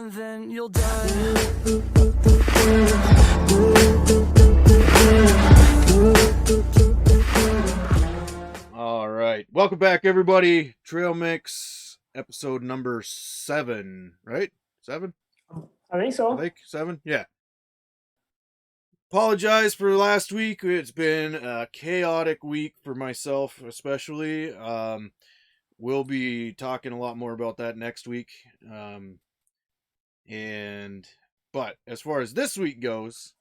and then you'll die. All right. Welcome back, everybody. Trail Mix, episode number 7, right? 7? I think so. I think 7? Yeah. Apologize for last week. It's been a chaotic week for myself, especially. We'll be talking a lot more about that next week. But as far as this week goes,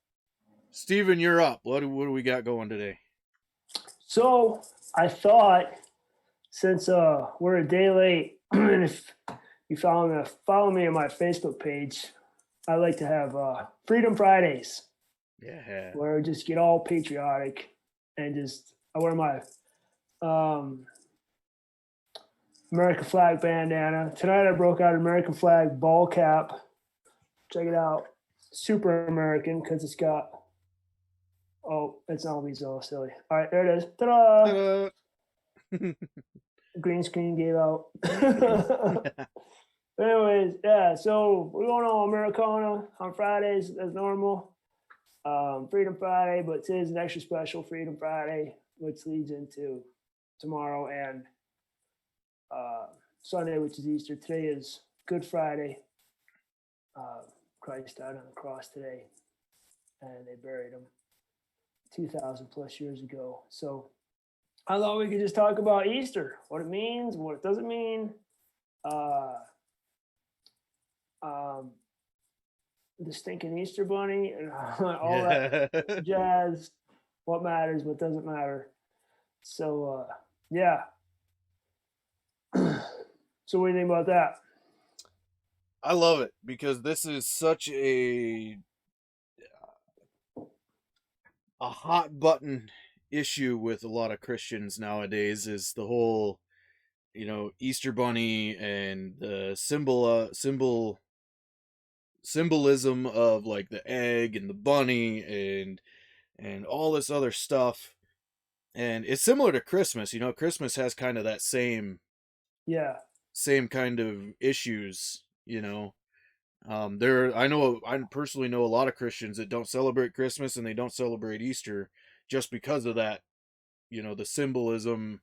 Steven, you're up. What do we got going today? So I thought, since we're a day late, and if you follow me on my Facebook page, I like to have Freedom Fridays, Yeah. where I just get all patriotic and just I wear my American flag bandana. Tonight I broke out an American flag ball cap. Check it out, super American because it's got. Oh, it's not me so silly. All right, there it is. Ta-da! Ta-da! Green screen gave out. Anyways, yeah, so we're going on Americana on Fridays as normal. Freedom Friday, but today's an extra special Freedom Friday, which leads into tomorrow and Sunday, which is Easter. Today is Good Friday. Christ died on the cross today, and they buried him 2,000 plus years ago. So I thought we could just talk about Easter, what it means, what it doesn't mean, the stinking Easter bunny, and all that jazz, what matters, what doesn't matter. So, yeah. So what do you think about that? I love it because this is such a hot button issue with a lot of Christians nowadays is the whole, Easter bunny and the symbolism of like the egg and the bunny and all this other stuff. And it's similar to Christmas. Christmas has kind of that same kind of issues, I personally know a lot of Christians that don't celebrate Christmas and they don't celebrate Easter just because of that, the symbolism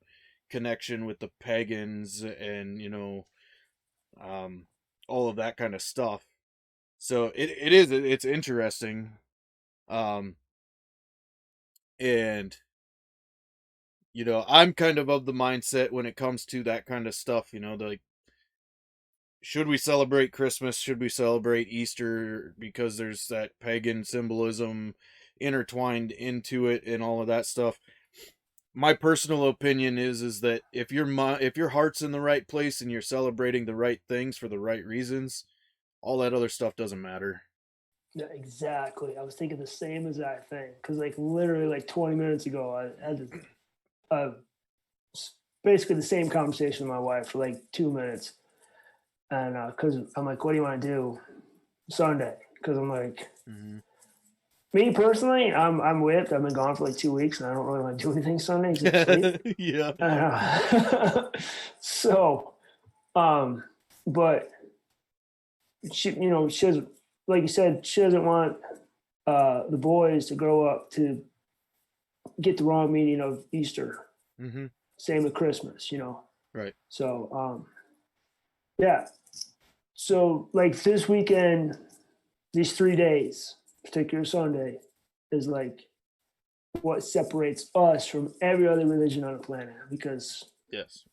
connection with the pagans and, all of that kind of stuff. So it's interesting. And, I'm kind of the mindset when it comes to that kind of stuff, should we celebrate Christmas? Should we celebrate Easter? Because there's that pagan symbolism intertwined into it and all of that stuff. My personal opinion is that if your heart's in the right place and you're celebrating the right things for the right reasons, all that other stuff doesn't matter. Yeah, exactly. I was thinking the same exact thing because, literally, 20 minutes ago, I had basically the same conversation with my wife for 2 minutes. And because I'm like, what do you want to do Sunday? Because I'm like, me personally, I'm whipped. I've been gone for 2 weeks, and I don't really want to do anything Sunday except sleep. Yeah. So, but she doesn't, like you said, she doesn't want the boys to grow up to get the wrong meaning of Easter. Mm-hmm. Same with Christmas, Right. So, yeah. So this weekend, these 3 days, particular Sunday, is what separates us from every other religion on the planet, because yes,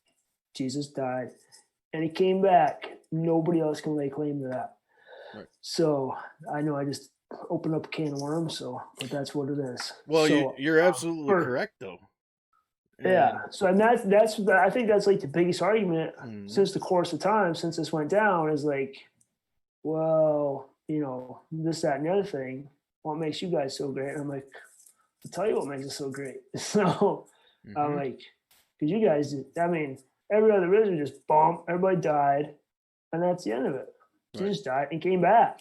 Jesus died and he came back. Nobody else can lay claim to that. Right. So I know I just opened up a can of worms, but that's what it is. Well, so, you're absolutely correct, though. Yeah. So, and that's I think that's the biggest argument since the course of time, since this went down, is well, this, that, and the other thing. What makes you guys so great? And I'm like, I'll tell you what makes us so great. So I'm like, because you guys, every other religion just everybody died, and that's the end of it. Right. Jesus died and came back,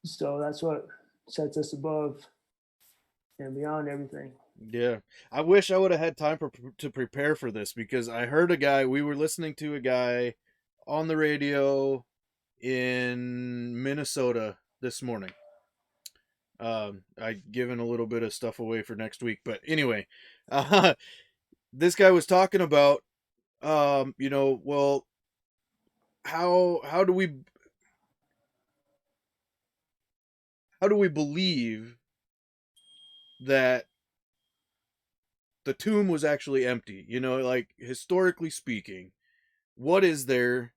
So that's what sets us above and beyond everything. Yeah. I wish I would have had time to prepare for this, because I heard we were listening to a guy on the radio in Minnesota this morning. I given a little bit of stuff away for next week, but anyway, this guy was talking about, well, how do we believe that the tomb was actually empty? Like, historically speaking, what is there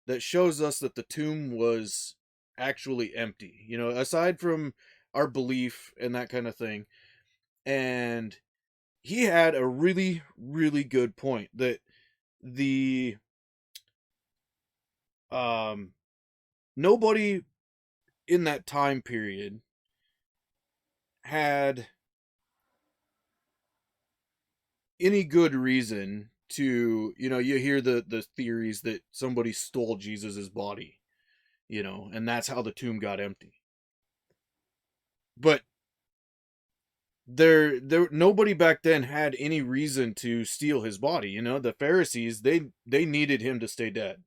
that shows us that the tomb was actually empty? Aside from our belief and that kind of thing. And he had a really, really good point that the nobody in that time period had any good reason to, you hear the theories that somebody stole Jesus's body, and that's how the tomb got empty. But there nobody back then had any reason to steal his body. The Pharisees, they needed him to stay dead.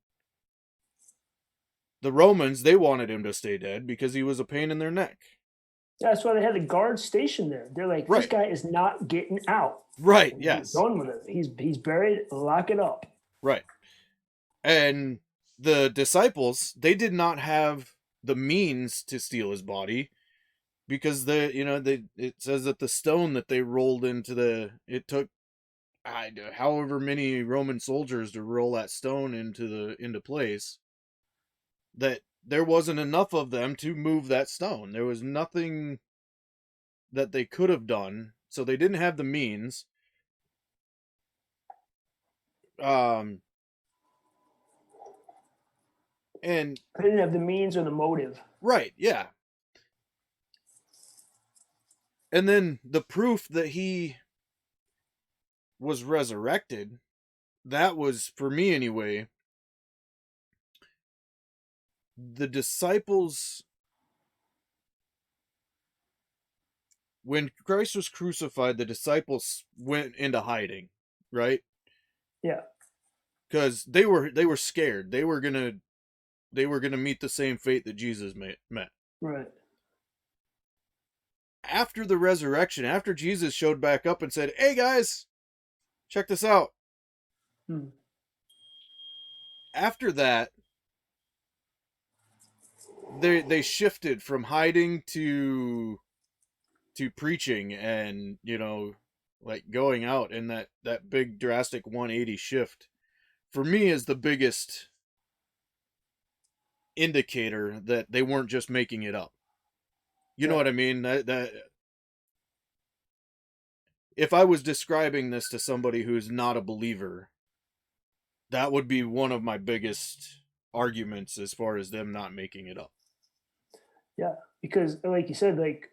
The Romans, they wanted him to stay dead because he was a pain in their neck. That's why they had the guards stationed there. They're like, this guy is not getting out. Right, yes. He's done with it. He's buried, lock it up. Right. And the disciples, they did not have the means to steal his body because it says that the stone that they rolled it took however many Roman soldiers to roll that stone into place, that there wasn't enough of them to move that stone. There was nothing that they could have done, so they didn't have the means. And they didn't have the means or the motive. Right, yeah. And then the proof that he was resurrected, that was, for me anyway, the disciples, when Christ was crucified, the disciples went into hiding, right? Yeah. Because they were scared. They were gonna meet the same fate that Jesus met. Right. After the resurrection, after Jesus showed back up and said, "Hey guys, check this out." After that, they shifted from hiding to preaching and, like going out, and that big drastic 180 shift for me is the biggest indicator that they weren't just making it up. You know what I mean? That if I was describing this to somebody who's not a believer, that would be one of my biggest arguments as far as them not making it up. Yeah, because like you said, like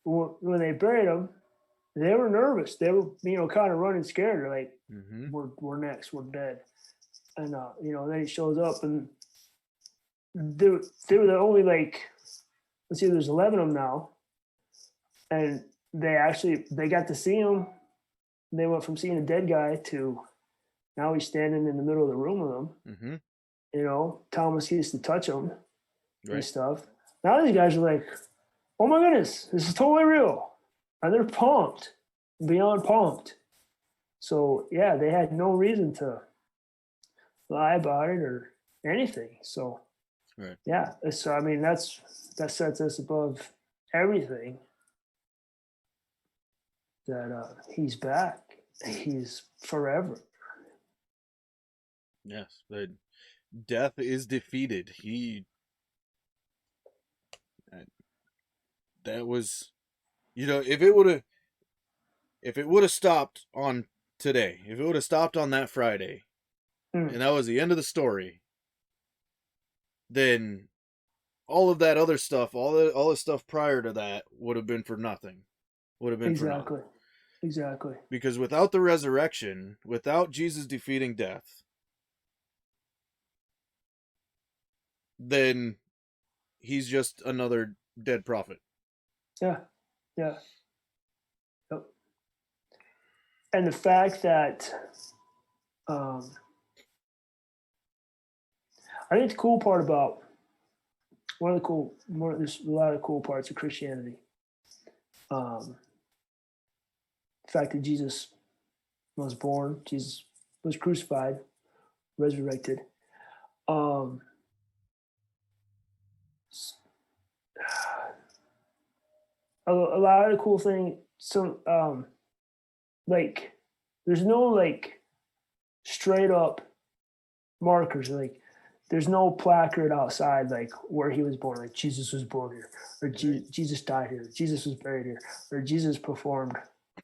when they buried him, they were nervous. They were, kind of running scared. They're like, we're next, we're dead. And then he shows up, and they were the only, like, let's see, there's 11 of them now, and they got to see him. They went from seeing a dead guy to now he's standing in the middle of the room with them. Thomas used to touch him and stuff. Now these guys are like, oh my goodness, this is totally real. And they're pumped, beyond pumped. So yeah, they had no reason to lie about it or anything. So yeah, so I mean that sets us above everything. That he's back. He's forever. Yes, death is defeated. That was, if it would have stopped on today, if it would have stopped on that Friday, and that was the end of the story, then all of that other stuff, all the stuff prior to that would have been for nothing. Would have been for nothing. Exactly. Because without the resurrection, without Jesus defeating death, then he's just another dead prophet. Yeah. Yep. And the fact that I think the cool part about there's a lot of cool parts of Christianity. The fact that Jesus was born, Jesus was crucified, resurrected. A lot of cool thing. Like, there's no like straight up markers. Like, there's no placard outside like where he was born. Like, Jesus was born here, or Jesus died here, Jesus was buried here, or Jesus performed.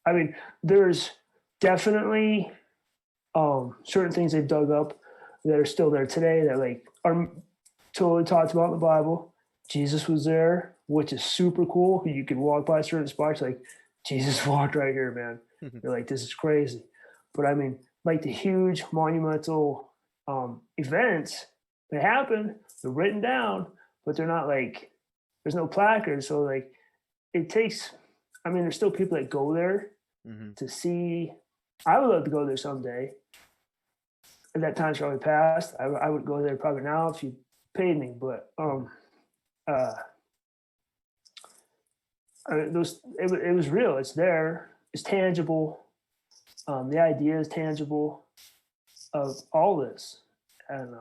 I mean, there's definitely certain things they've dug up that are still there today that like are totally talked about in the Bible. Jesus was there, which is super cool. You can walk by certain spots like Jesus walked right here, man. You're like, this is crazy. But I mean, like the huge monumental events, they happen, they're written down, but they're not like, there's no placard. So like it takes, I mean, there's still people that go there to see. I would love to go there someday. And that time's probably passed. I would go there probably now if you paid me, but I mean, it was real. It's there. It's tangible. The idea is tangible of all this, and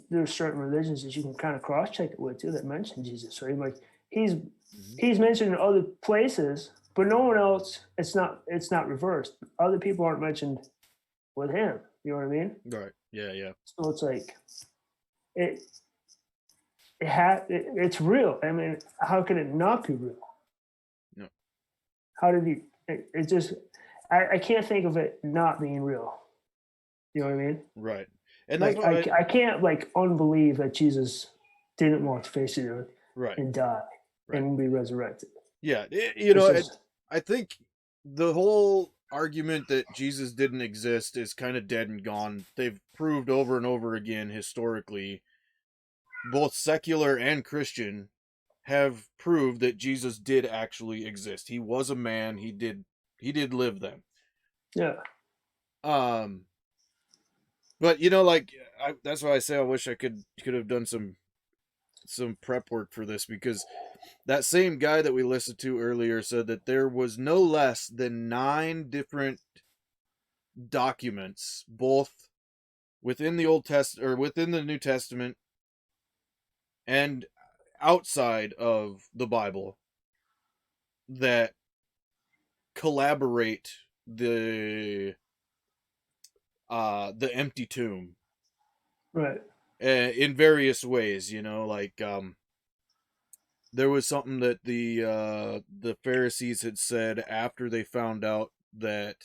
there's certain religions that you can kind of cross check it with too that mention Jesus. Right, like he's mentioned in other places, but no one else. It's not reversed. Other people aren't mentioned with him. You know what I mean? Right. Yeah. Yeah. So it's like it's real. I mean, how can it not be real? No. How did he? It just. I can't think of it not being real. You know what I mean? Right. And like, that's why I can't like unbelieve that Jesus didn't walk the face of the earth and die and be resurrected. Yeah, I think the whole argument that Jesus didn't exist is kind of dead and gone. They've proved over and over again historically, both secular and Christian have proved that Jesus did actually exist. He was a man. He did live then. Yeah. But like that's why I say I wish I could have done some prep work for this, because that same guy that we listened to earlier said that there was no less than 9 different documents, both within the Old Testament or within the New Testament and outside of the Bible, that collaborate the empty tomb, right, in various ways. Like there was something that the Pharisees had said after they found out that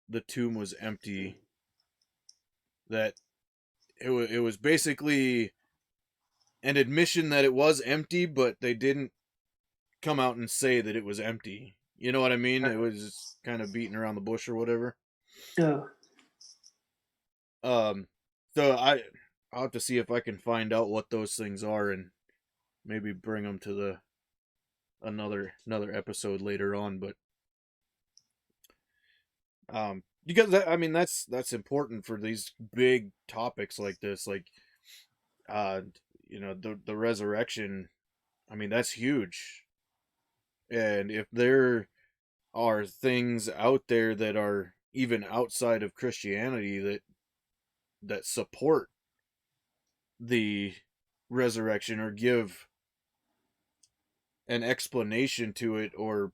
the tomb was empty, that it was basically an admission that it was empty, but they didn't come out and say that it was empty. You know what I mean? It was just kind of beating around the bush or whatever. Yeah. So I'll have to see if I can find out what those things are and maybe bring them to another episode later on. But because that's important for these big topics like this, like the resurrection. I mean, that's huge. And if there are things out there that are even outside of Christianity that support the resurrection or give an explanation to it or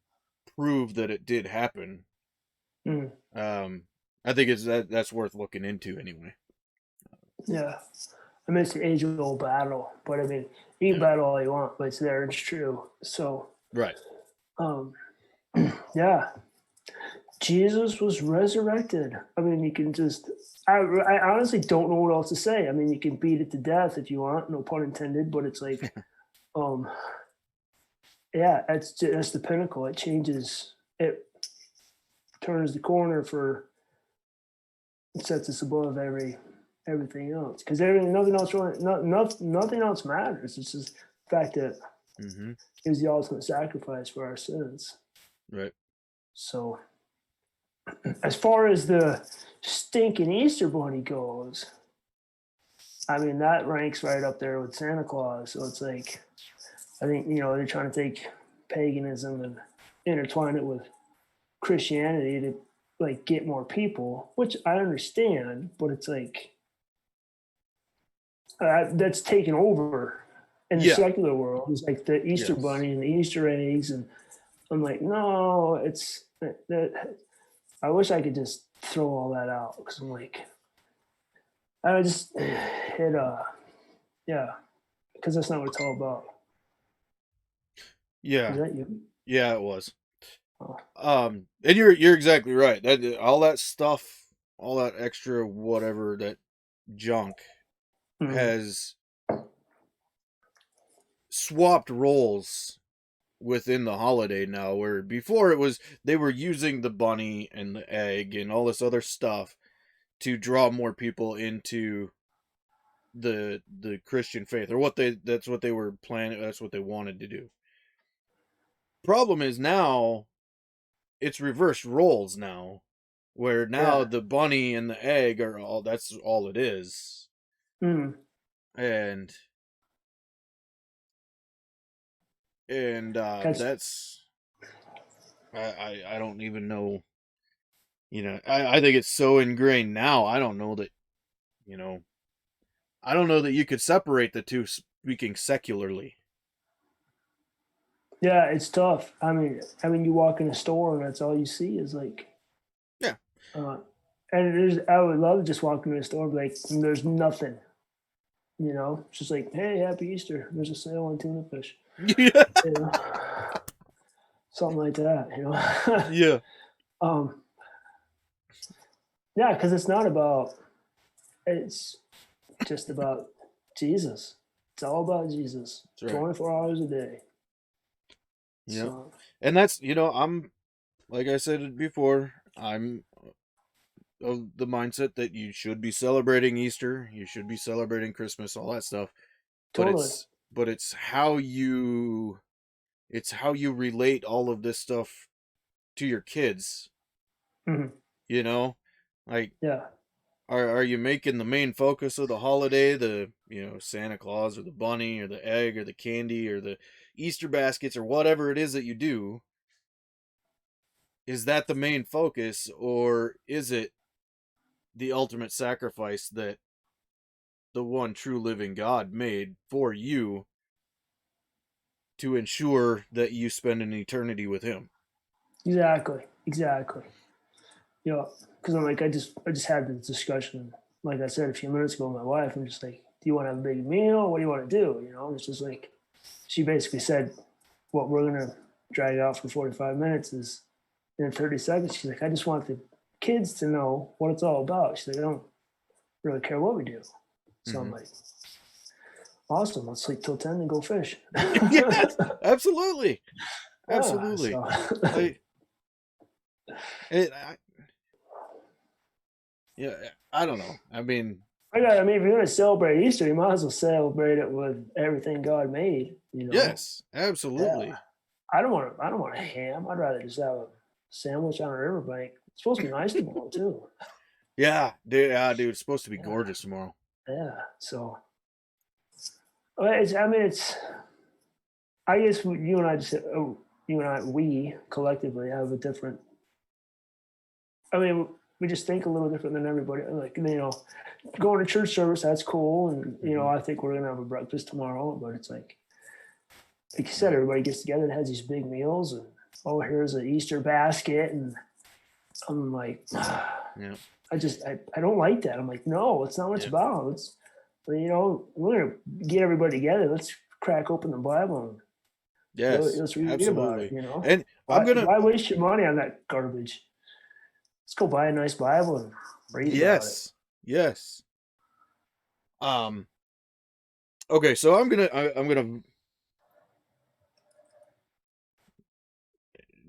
prove that it did happen, I think that's worth looking into anyway. Yeah. I mean, it's the age-old battle, but I mean, you can battle all you want, but it's there. It's true. So, right. Yeah, Jesus was resurrected. I mean, you can just. I honestly don't know what else to say. I mean, you can beat it to death if you want, no pun intended. But it's like, yeah, that's the pinnacle. It changes. It turns the corner for. It sets us above everything else, because nothing else really, nothing else matters. It's just the fact that it was the ultimate sacrifice for our sins. Right. So, as far as the stinking Easter bunny goes, I mean, that ranks right up there with Santa Claus. So it's like, I think, they're trying to take paganism and intertwine it with Christianity to like get more people, which I understand, but it's like that's taken over in the Yeah. secular world. It's like the Easter Yes. Bunny and the Easter eggs, and I'm like, no, it's that. I wish I could just throw all that out because I'm like, I just it yeah, because that's not what it's all about. Is Yeah. that you? Yeah, it was. Oh. And you're exactly right. That all that stuff, all that extra whatever, that junk Mm. has swapped roles within the holiday now, where before it was they were using the bunny and the egg and all this other stuff to draw more people into the Christian faith, or that's what they were planning, that's what they wanted to do. Problem is now it's reversed roles now, where now Yeah. the bunny and the egg are all, that's all it is. Mm. And That's that's I don't even know, I think it's so ingrained now. I don't know that, you know I don't know that you could separate the two, speaking secularly. yeah, it's tough. I mean, you walk in a store and that's all you see is like, Yeah. uh, and I would love to just walk into a store and be like, there's nothing, it's just like, hey, happy Easter. There's a sale on tuna fish, Yeah. you know, something like that. Yeah. um, yeah, because it's just about Jesus. It's all about Jesus, That's right. 24 hours a day. Yeah. So, And that's, I'm, like I said before, I'm of the mindset that you should be celebrating Easter, you should be celebrating Christmas, all that stuff. But totally. it's how you relate all of this stuff to your kids, Mhm. you know? Like, Yeah. are you making the main focus of the holiday the, Santa Claus or the bunny or the egg or the candy or the Easter baskets or whatever it is that you do? Is that the main focus, or is it the ultimate sacrifice that the one true living God made for you to ensure that you spend an eternity with him? Exactly. Exactly. Because I'm like, I just had this discussion, like I said a few minutes ago with my wife. I'm just like, do you want to have a big meal? What do you want to do? It's just like, she basically said, what we're gonna drag out for 45 minutes is in 30 seconds. She's like, I just want the kids to know what it's all about. She's like, I don't really care what we do. So I'm Mm-hmm. like, awesome. Let's sleep till 10 and go fish. Yes, absolutely, Yeah. absolutely. So Like, it, I, yeah, I don't know. I mean, if you're gonna celebrate Easter, you might as well celebrate it with everything God made. yes, Yeah. absolutely. I don't want a ham. I'd rather just have a sandwich on a riverbank. It's supposed to be nice tomorrow too. Yeah, dude, it's supposed to be Yeah. gorgeous tomorrow. Yeah. So it's I guess you and I we collectively have a different. I mean, we just think a little different than everybody. Like, going to church service, that's cool, and Mm-hmm. I think we're gonna have a breakfast tomorrow. But it's like you said, everybody gets together and has these big meals, and here's an Easter basket, and I'm like, Yeah, I don't like that. I'm like, no, it's not what it's yeah, about. We're gonna get everybody together. Let's crack open the Bible and yes, let's read about it. absolutely. And I'm Why gonna, waste your money on that garbage? Let's go buy a nice Bible and read about it. yes, yes. Um. Okay, so I'm gonna.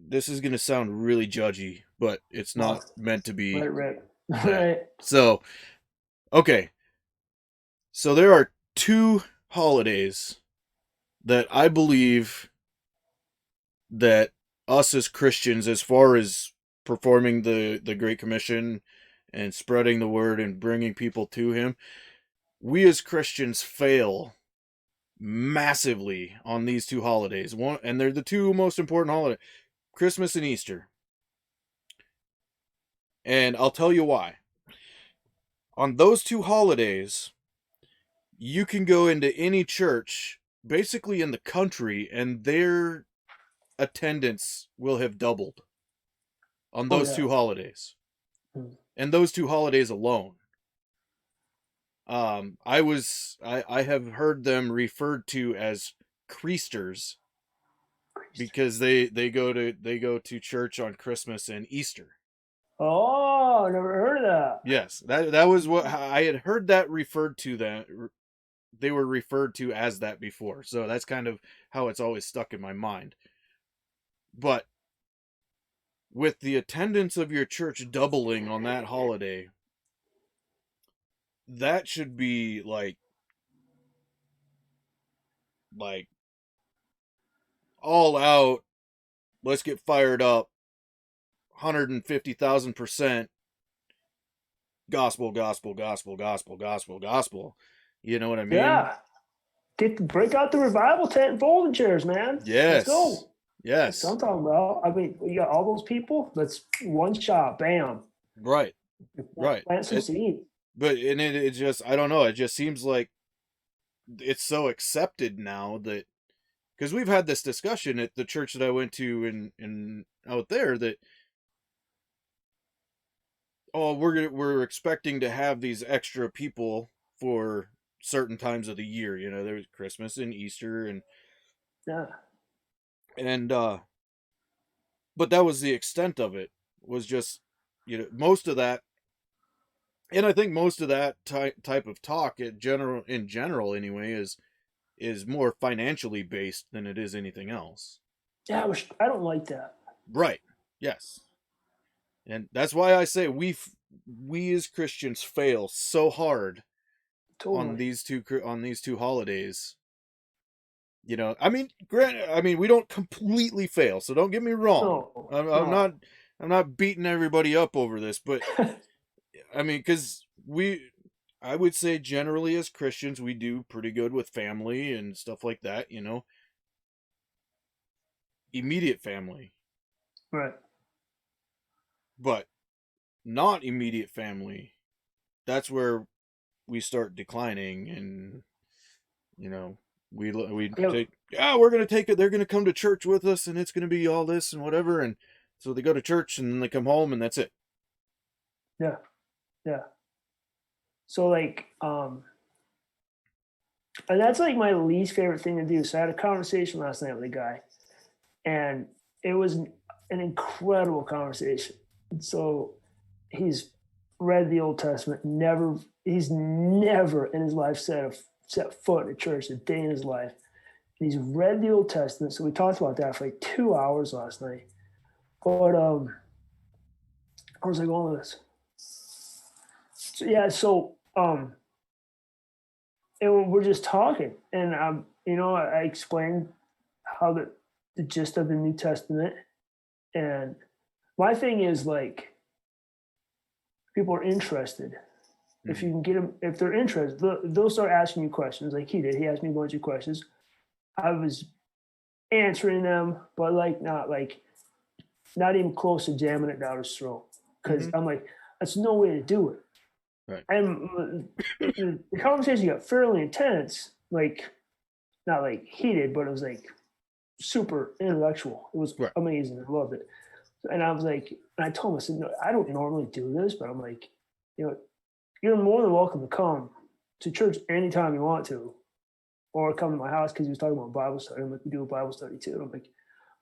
This is gonna sound really judgy, but it's Well, not meant to let be it rip. that. Right. So, okay, so there are two holidays that I believe that us as Christians, as far as performing the Great Commission and spreading the word and bringing people to Him, we as Christians fail massively on these two holidays. One, and they're the two most important holidays, Christmas and Easter. And I'll tell you why. On those two holidays, you can go into any church basically in the country and their attendance will have doubled on those two holidays. And those two holidays alone. I have heard them referred to as creasters because they go to church on Christmas and Easter. Oh, never heard of that. Yes, that was what I had heard that referred to them. They were referred to as that before, so that's kind of how it's always stuck in my mind. But with the attendance of your church doubling on that holiday, that should be like all out, let's get fired up, 150,000% gospel. You know what I mean? Yeah. Break out the revival tent and folding chairs, man. Yes. Let's go. Yes. That's what I'm talking about. I mean, you got all those people. That's one shot. Bam. Right. Right. Plant some seed. But it just, I don't know. It just seems like it's so accepted now that, because we've had this discussion at the church that I went to in out there that, oh, we're expecting to have these extra people for certain times of the year. You know, there's Christmas and Easter and but that was the extent of it. Was just, you know, most of that, and I think most of that type of talk in general anyway is more financially based than it is anything else. Yeah, I don't like that. Right. Yes. And that's why I say we as Christians fail so hard on these two holidays. You know, I mean, we don't completely fail, so don't get me wrong. No, I'm not beating everybody up over this, but I mean, because I would say generally as Christians, we do pretty good with family and stuff like that, you know. Immediate family. Right. But not immediate family. That's where we start declining, and, you know, we're going to take it. They're going to come to church with us and it's going to be all this and whatever. And so they go to church and then they come home and that's it. Yeah. Yeah. So like, and that's like my least favorite thing to do. So I had a conversation last night with a guy and it was an incredible conversation. So he's read the Old Testament, he's never in his life set foot in a church a day in his life. And he's read the Old Testament. So we talked about that for like 2 hours last night. But where was I going with this? So, yeah, and we're just talking, and you know, I explained how the gist of the New Testament, and my thing is like, people are interested. Mm-hmm. If you can get them, if they're interested, they'll start asking you questions. Like he did, he asked me a bunch of questions. I was answering them, but like not even close to jamming it down his throat, because I'm like, that's no way to do it. Right. And the conversation got fairly intense, like not like heated, but it was like super intellectual. It was amazing. I loved it. And I was like, and I told him, I said, no, I don't normally do this, but I'm like, you know, you're more than welcome to come to church anytime you want to, or come to my house, because he was talking about Bible study. I'm like, we do a Bible study too. I'm like,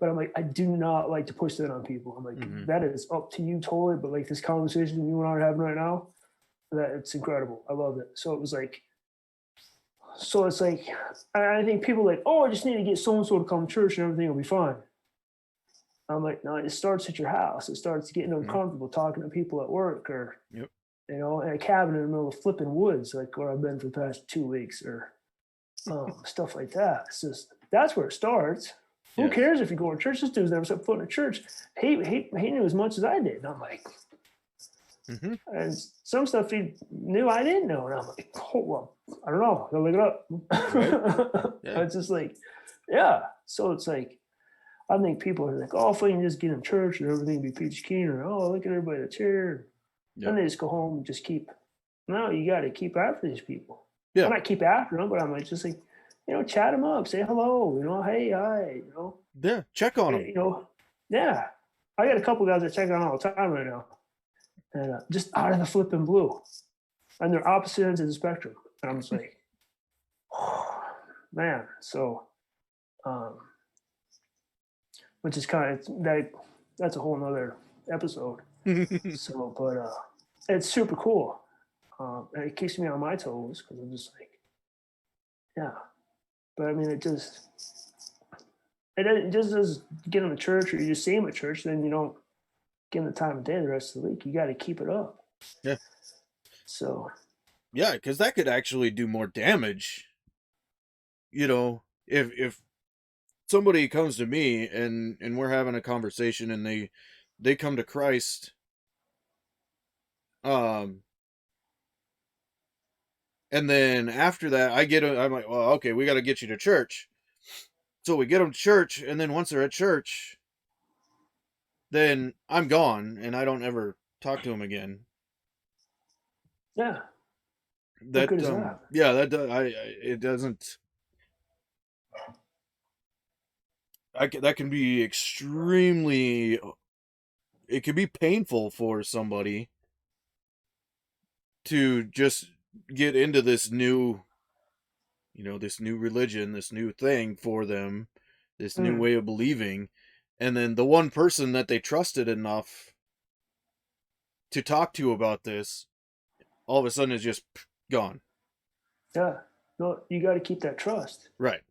but I'm like, I do not like to push that on people. I'm like, that is up to you totally. But like this conversation you and I are having right now, that it's incredible. I love it. So it was like, so it's like, I think people are like, oh, I just need to get so-and-so to come to church and everything will be fine. I'm like, no, it starts at your house. It starts getting uncomfortable talking to people at work, or, you know, in a cabin in the middle of flipping woods, like where I've been for the past 2 weeks, or stuff like that. It's just, that's where it starts. Who cares if you go to church? This dude's never set foot in a church. He knew as much as I did. And I'm like, Mm-hmm. And some stuff he knew I didn't know. And I'm like, oh, well, I don't know. I'll look Right. it up. Yeah. It's just like, yeah. So it's like, I think people are like, oh, if we can just get in church and everything be peachy keen, or oh, look at everybody that's here. Yep. And they just go home and just keep, no, you got to keep after these people. Yeah. Well, not keep after them, but I'm like, just like, chat them up, say hello, hey, hi, Yeah. Check on them. yeah. I got a couple guys that check on all the time right now, and just out of the flipping blue, and they're opposite ends of the spectrum, and I'm just like, oh, man. So, which is kind of that's a whole nother episode. So, but it's super cool, and it keeps me on my toes because I'm just like, yeah. But I mean, it just does get them to church, or you just see them at church, then you don't give them the time of day the rest of the week. You got to keep it up. Yeah. So. Yeah, because that could actually do more damage. If somebody comes to me and we're having a conversation and they come to Christ, and then after that I'm like, well, okay, we got to get you to church. So we get them to church, and then once they're at church, then I'm gone and I don't ever talk to them again. Yeah. That what good is that? Yeah, it doesn't. That can be extremely. It can be painful for somebody to just get into this new, this new religion, this new thing for them, this new way of believing, and then the one person that they trusted enough to talk to about this, all of a sudden is just gone. Yeah. No, you got to keep that trust. Right.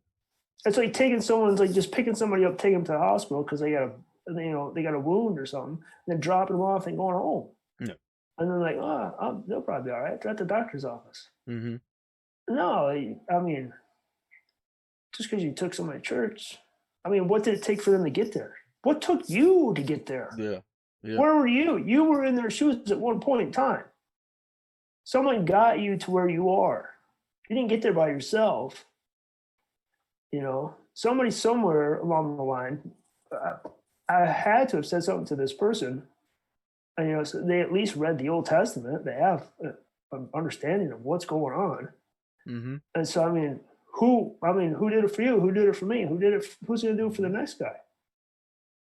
It's like just picking somebody up, taking them to the hospital because they got a wound or something, and then dropping them off and going home. No. And then like, oh, they'll probably be all right. They're at the doctor's office. Mm-hmm. No, I mean, just because you took somebody to church, I mean, what did it take for them to get there? What took you to get there? Yeah. Yeah. Where were you? You were in their shoes at one point in time. Someone got you to where you are. You didn't get there by yourself. Somebody somewhere along the line, I had to have said something to this person. And, so they at least read the Old Testament. They have an understanding of what's going on. Mm-hmm. And so, who did it for you? Who did it for me? Who's going to do it for the next guy?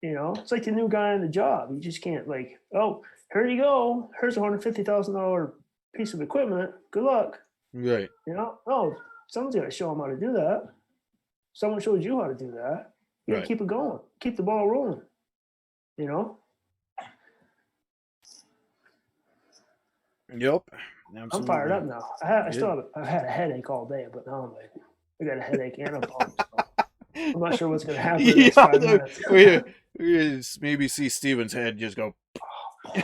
It's like the new guy on the job. You just can't oh, here you go. Here's a $150,000 piece of equipment. Good luck. Right. No, someone's got to show them how to do that. Someone showed you how to do that. You got to keep it going. Keep the ball rolling. Yep. Absolutely. I'm fired up now. I've had a headache all day, but now I got a headache and a bump. So I'm not sure what's going to happen in the next 5 minutes. we maybe see Steven's head just go. I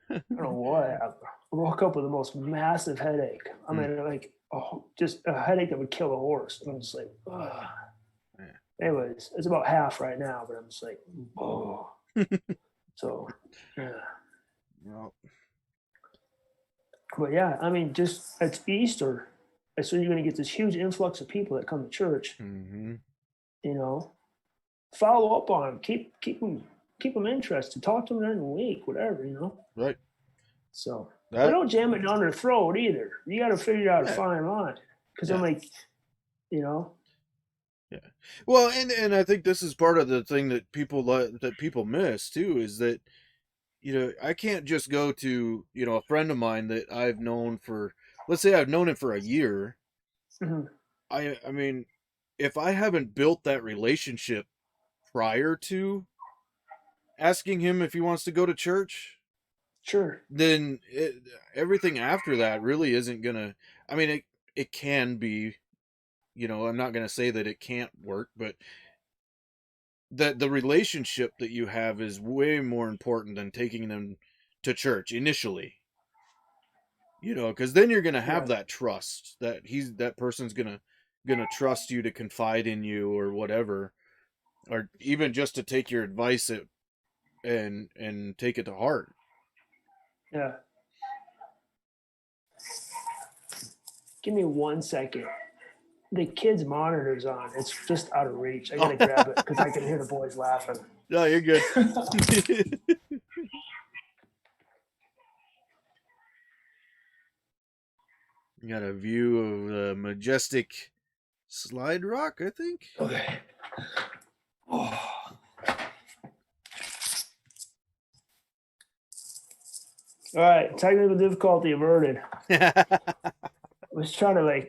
don't know what happened. I woke up with the most massive headache. I mean, just a headache that would kill a horse. And I'm just like, ugh. Anyways, it's about half right now, but I'm just like, oh. So, yeah. Well. But yeah, just it's Easter. And so you're going to get this huge influx of people that come to church. Mm-hmm. Follow up on them. Keep them interested. Talk to them during the week, whatever, Right. So, but don't jam it down their throat either. You got to figure out a fine line. Because I'm like, Yeah. Well, and I think this is part of the thing that people miss too, is that I can't just go to a friend of mine that I've known for, let's say I've known him for a year. Mm-hmm. I mean, if I haven't built that relationship prior to asking him if he wants to go to church, sure, then everything after that really isn't gonna. I mean, it can be. I'm not gonna say that it can't work, but that the relationship that you have is way more important than taking them to church initially. Because then you're gonna have that trust that that person's gonna trust you to confide in you or whatever, or even just to take your advice and take it to heart. Yeah. Give me 1 second. The kids' monitor's on. It's just out of reach. I gotta grab it because I can hear the boys laughing. No, you're good. You got a view of the majestic Slide Rock, I think. Okay. Oh. All right, technical difficulty averted. I was trying to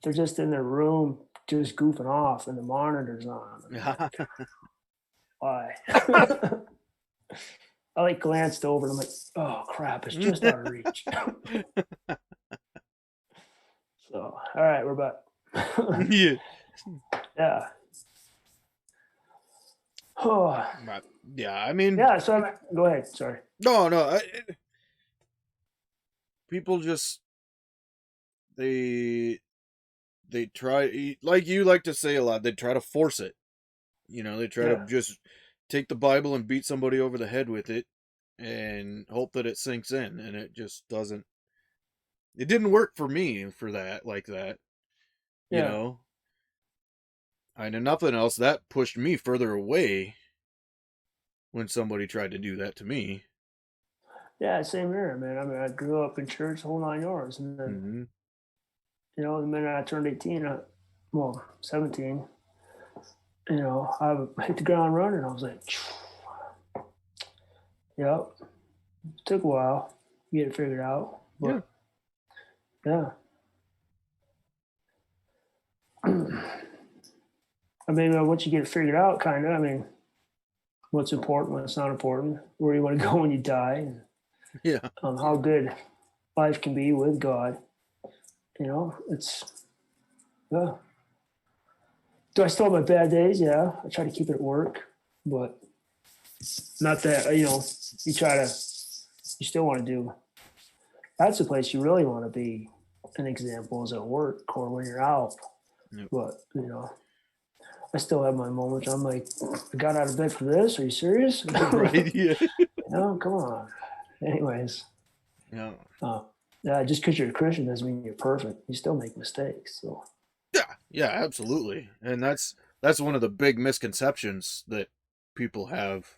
they're just in their room, just goofing off, and the monitor's on. Like, why? I glanced over and I'm like, oh crap, it's just out of reach. So, all right, we're back. Yeah. Yeah. Oh. Yeah, I mean. Yeah, so go ahead. Sorry. No. People just they try, like you like to say a lot, they try to force it. They try to just take the Bible and beat somebody over the head with it and hope that it sinks in, and it just doesn't. It didn't work for me for that, like that. And if nothing else, that pushed me further away when somebody tried to do that to me. Yeah, same here, man. I mean, I grew up in church, whole 9 yards, and then the minute I turned 18, 17, I hit the ground running. I was like, yep. It took a while to get it figured out, but yeah. I mean, once you get it figured out, kind of, I mean, what's important, what's not important, where you want to go when you die, and how good life can be with God. It's, yeah. Do I still have my bad days? Yeah. I try to keep it at work, but not that, you still want to do, that's the place you really want to be an example is at work or when you're out. Yep. But, I still have my moments. I'm like, I got out of bed for this. Are you serious? Right. Yeah. Come on. Anyways. Yeah. Just because you're a Christian doesn't mean you're perfect. You still make mistakes. So. Yeah, absolutely. And that's one of the big misconceptions that people have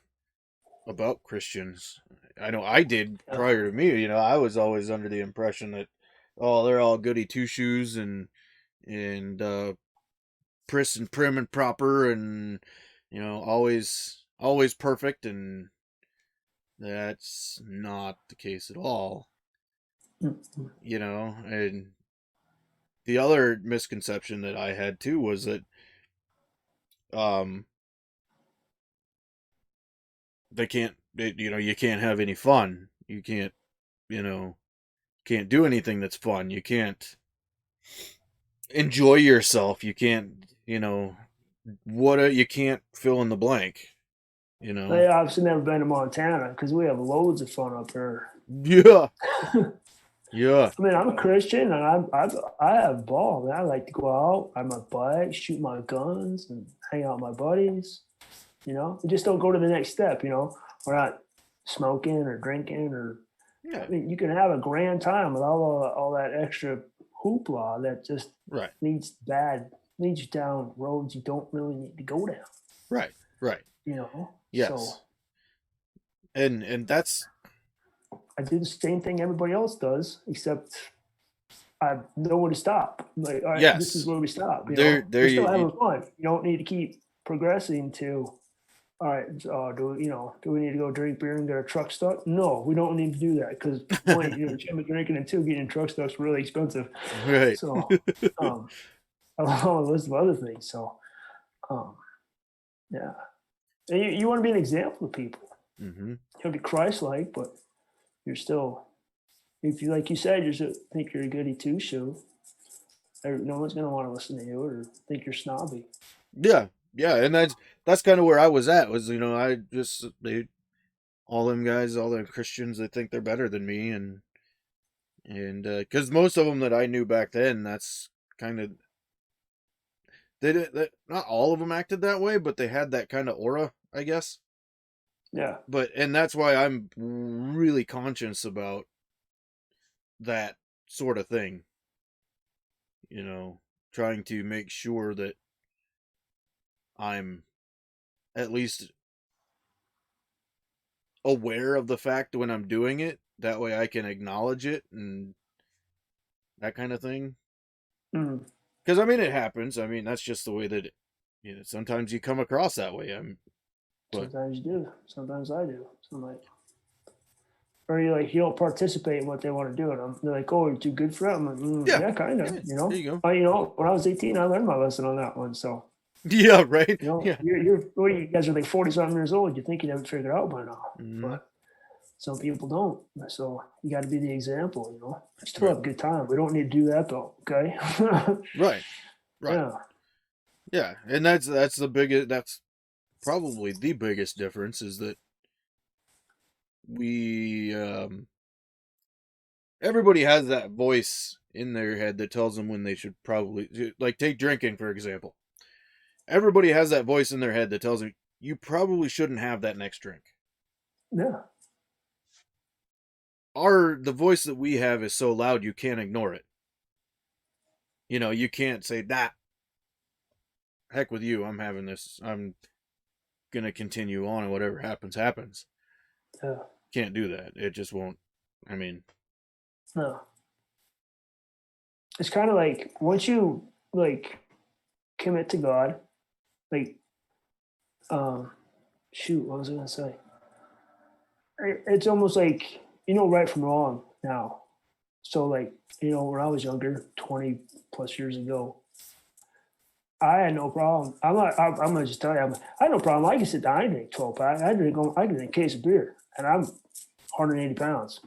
about Christians. I know I did prior to me. I was always under the impression that, they're all goody two shoes and pris and prim and proper and always perfect, and that's not the case at all. And the other misconception that I had too was that you can't have any fun. You can't do anything that's fun. You can't enjoy yourself. You can't you can't fill in the blank. I obviously never been to Montana because we have loads of fun up here. Yeah. Yeah. I mean, I'm a Christian and I have ball. Man. I like to go out, ride my bike, shoot my guns, and hang out with my buddies. We just don't go to the next step. We're not smoking or drinking or. Yeah. I mean, you can have a grand time with all that extra hoopla that just leads you down roads you don't really need to go down. Right. Yes. So, and that's. I do the same thing everybody else does, except I know where to stop. Like, all right, this is where we stop. We're still having fun. You don't need to keep progressing to. All right, do we need to go drink beer and get our truck stuck? No, we don't need to do that because one, drinking, and two, getting truck stuck's really expensive. Right. So, a list of other things. So, yeah, and you want to be an example to people. Mm-hmm. You want to be Christ-like, but you're still, if you like you said, you think you're a goody two shoe. No one's gonna want to listen to you or think you're snobby. Yeah, and that's kind of where I was at. Was all them guys, all the Christians, they think they're better than me, and because most of them that I knew back then, that's kind of not all of them acted that way, but they had that kind of aura, I guess. Yeah. And that's why I'm really conscious about that sort of thing. You know, trying to make sure that I'm at least aware of the fact when I'm doing it. That way I can acknowledge it and that kind of thing. Mm. Because I mean, it happens. I mean, that's just the way that sometimes you come across that way. But Sometimes you do. Sometimes I do. So I'm like, or you don't participate in what they want to do, and they're like, "Oh, you're too good for it." I'm like, yeah, "Yeah, kind of." yeah, there you go. When I was 18, I learned my lesson on that one. So Yeah, right. Yeah. you're you guys are like 40-something years old. You think you'd have it figured out by now, Mm-hmm. but some people don't. So you got to be the example. Still Right. have a good time. We don't need to do that though. Okay. Right. Right. Yeah. Yeah, and that's the biggest. That's probably the biggest difference is that we everybody has that voice in their head that tells them when they should probably, like, take drinking for example. Everybody has that voice in their head that tells them you probably shouldn't have that next drink. Yeah. The voice that we have is so loud you can't ignore it. You can't say that. Heck with you, I'm having this. I'm gonna continue on, and whatever happens, happens. Yeah. Can't do that. It just won't. I mean, No. It's kind of like once you like commit to God, like shoot, what was I gonna say? It's almost like right from wrong now. So like when I was younger, 20 plus years ago, I had no problem. I'm gonna just tell you, I had no problem. I can sit down and drink 12 pack. I can drink a case of beer, and I'm 180 pounds.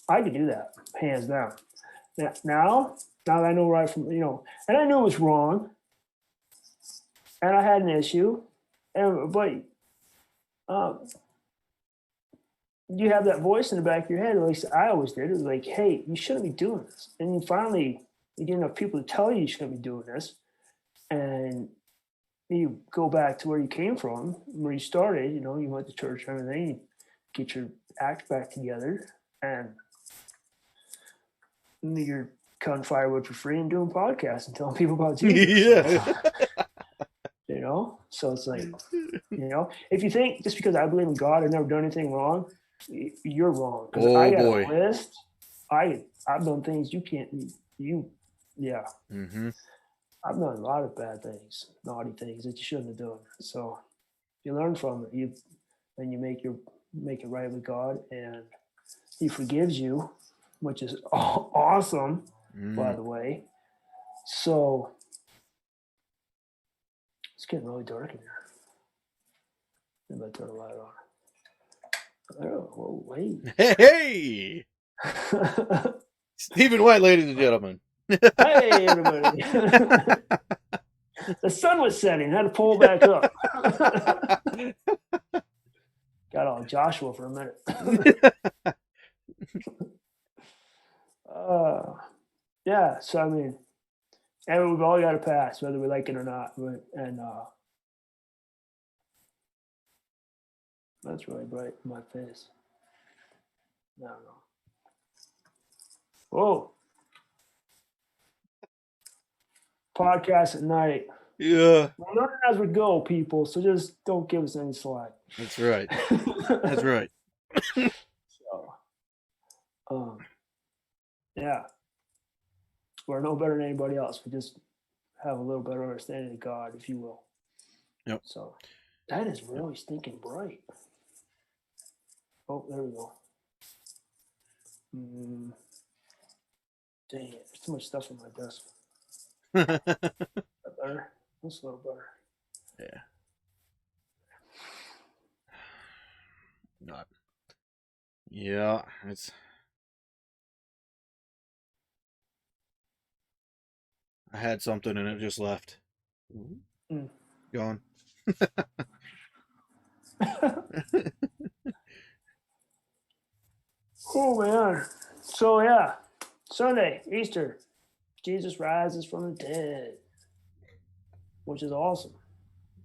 I could do that, hands down. Now that I know right from and I knew it was wrong, and I had an issue, but you have that voice in the back of your head, at least I always did. It was like, hey, you shouldn't be doing this. And you get enough people to tell you shouldn't be doing this. And you go back to where you came from, where you started, you went to church and everything, you get your act back together, and you're cutting firewood for free and doing podcasts and telling people about Jesus. yeah. So it's like, if you think just because I believe in God, I've never done anything wrong, you're wrong. Because I got a list. I've done things you can't. Yeah. Mm-hmm. I've done a lot of bad things, naughty things that you shouldn't have done. So you learn from it. Then you make it right with God, and He forgives you, which is awesome, by the way. So it's getting really dark in here. Maybe I turn the light on. Oh, wait. Hey! Stephen White, ladies and gentlemen. Hey, everybody. The sun was setting. I had to pull back up. Got all Joshua for a minute. Yeah, so I mean, and we've all got to pass, whether we like it or not. And that's really bright in my face. I don't know. Whoa. Podcast at night. Yeah. We're learning as we go, people. So just don't give us any slack. That's right. That's right. So, yeah. We're no better than anybody else. We just have a little better understanding of God, if you will. Yep. So that is really stinking bright. Oh, there we go. Dang it. There's too much stuff on my desk. That better? That's a little better. Yeah. Not. Yeah, it's. I had something and it just left. Gone. Oh man. So yeah. Sunday, Easter. Jesus rises from the dead. Which is awesome.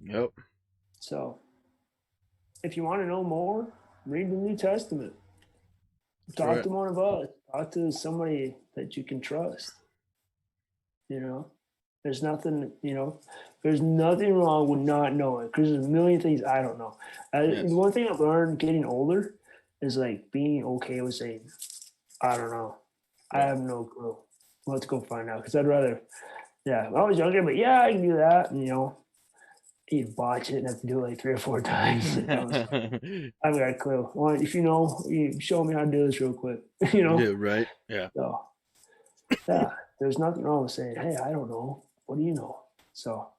Yep. So if you want to know more, read the New Testament. Talk right. to one of us. Talk to somebody that you can trust. You know, there's nothing. There's nothing wrong with not knowing because there's a million things I don't know. The Yes. one thing I've learned getting older is like being okay with saying, I don't know. I Yeah. have no clue. Let's go find out. Because I'd rather, yeah, I was younger, but yeah, I can do that. And, you'd botch it and have to do it like 3 or 4 times. I've got a clue. Well, if you show me how to do this real quick. Yeah, right. Yeah. So, yeah, there's nothing wrong with saying, hey, I don't know. What do you know? So,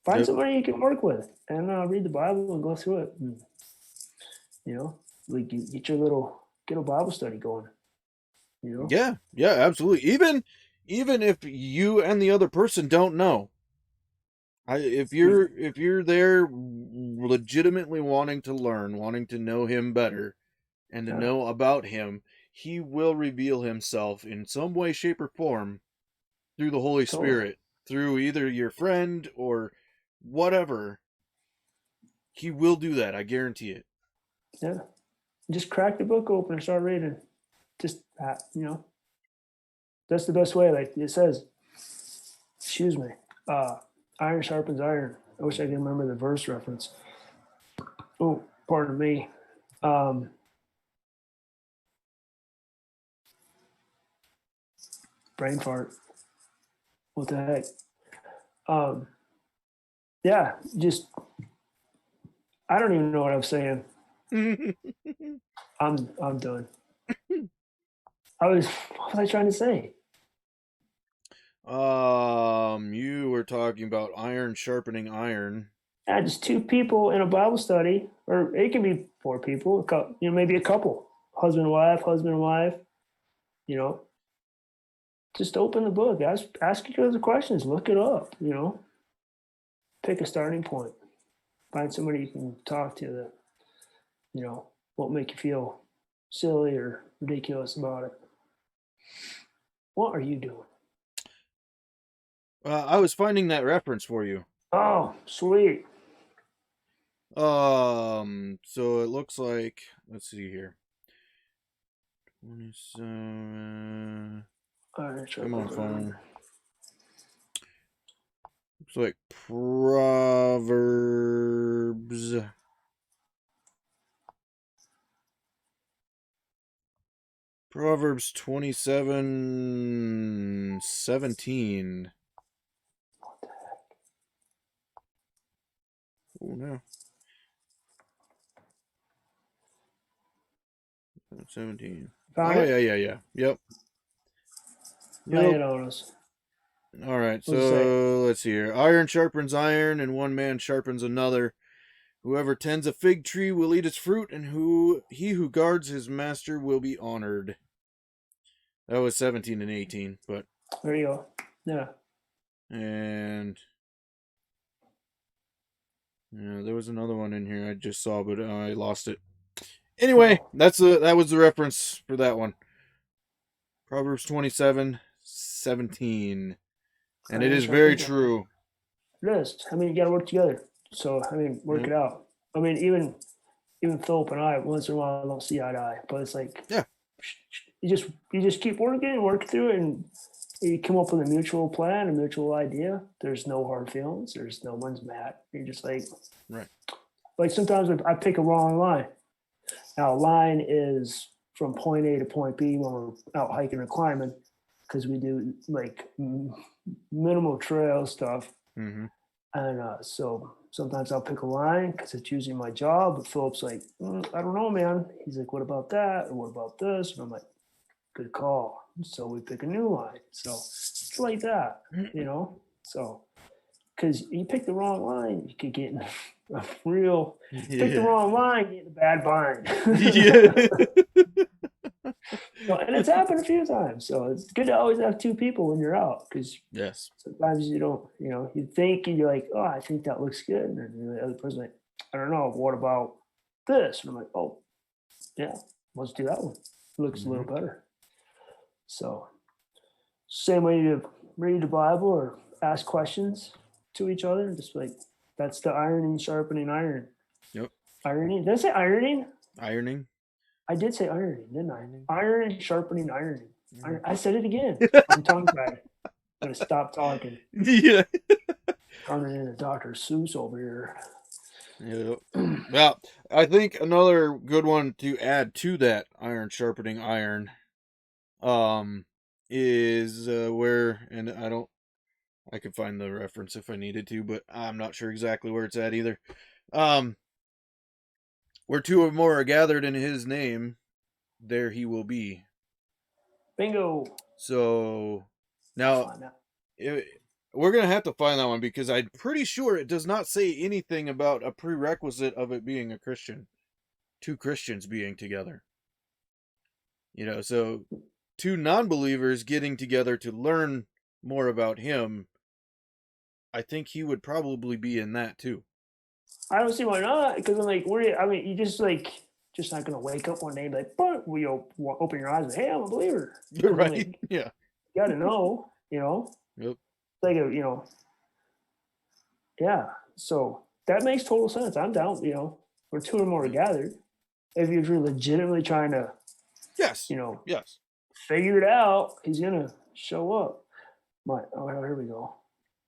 find Yep. somebody you can work with and read the Bible and go through it. And, like you get a Bible study going. Yeah. Yeah, absolutely. Even if you and the other person don't know. If you're there legitimately wanting to learn, wanting to know him better and to Yeah, know about him, he will reveal himself in some way, shape, or form through the Holy totally. Spirit, through either your friend or whatever. He will do that, I guarantee it. Yeah. Just crack the book open and start reading. Just, that's the best way. Like it says, excuse me, iron sharpens iron. I wish I could remember the verse reference. Oh, pardon me. Um, Brain fart. What the heck? Um, yeah, just, I don't even know what I'm saying. I'm done. What was I trying to say? You were talking about iron sharpening iron. Yeah, just 2 people in a Bible study, or it can be 4 people, maybe a couple, husband and wife, you know, just open the book, ask each other questions, look it up, pick a starting point, find somebody you can talk to that, won't make you feel silly or ridiculous about it. What are you doing? I was finding that reference for you. Oh, sweet. So it looks like, let's see here. 27. All right, Come on, phone. Looks like Proverbs. Proverbs 27:17. Oh no. 17. Found Oh it? yeah. Yep. Lay Yep. it on us. All right. What's it say? So let's see here. Iron sharpens iron, and one man sharpens another. Whoever tends a fig tree will eat its fruit, and he who guards his master will be honored. That was 17 and 18, but There you go. Yeah. and yeah, there was another one in here I just saw, but I lost it. Anyway, that was the reference for that one. Proverbs 27:17, and it Iron is very sharpens iron. true. It is. I mean, you got to work together. So, I mean, work Yep. it out. I mean, even Philip and I, once in a while, don't see eye to eye. But it's like Yeah. you just keep working and work through it, and you come up with a mutual plan, a mutual idea. There's no hard feelings. There's no one's mad. You're just Right. like sometimes I pick a wrong line. Now, a line is from point A to point B when we're out hiking or climbing, because we do like minimal trail stuff. Mm-hmm. And so sometimes I'll pick a line because it's usually my job. But Philip's like, I don't know, man. He's like, what about that? Or what about this? And I'm like, good call. So we pick a new line. So it's like that, So, because you pick the wrong line, you could get in a real, pick the Yeah. wrong line, get in a bad bind. Yeah. And it's happened a few times. So it's good to always have 2 people when you're out because Yes. sometimes you don't, you think and you're like, oh, I think that looks good. And then the other person's like, I don't know, what about this? And I'm like, oh, yeah, let's do that one. It looks a little Mm-hmm. better. So, same way you read the Bible or ask questions to each other, just like that's the iron and sharpening iron. Yep. Ironing? Did I say ironing? Ironing. I did say ironing, didn't I? Ironing. Ironing, sharpening, ironing. Mhm. I said it again. I'm tongue tied. I'm gonna stop talking. Yeah. Turning into Dr. Seuss over here. Yeah. Well, I think another good one to add to that iron sharpening iron is where, and I could find the reference if I needed to, but I'm not sure exactly where it's at either. Um where two or more are gathered in his name, there he will be. Bingo. So now we're going to have to find that one because I'm pretty sure it does not say anything about a prerequisite of it being a Christian. Two Christians being together. So two non-believers getting together to learn more about him, I think he would probably be in that too. I don't see why not, because I'm like, you just not gonna wake up one day and be like, but we open your eyes and hey, I'm a believer. Right? Like, yeah. You gotta know, Yep. Like yeah. So that makes total sense. I'm down. Where two or more are gathered. If you're legitimately trying to, yes, yes, figure it out, he's gonna show up. Here we go.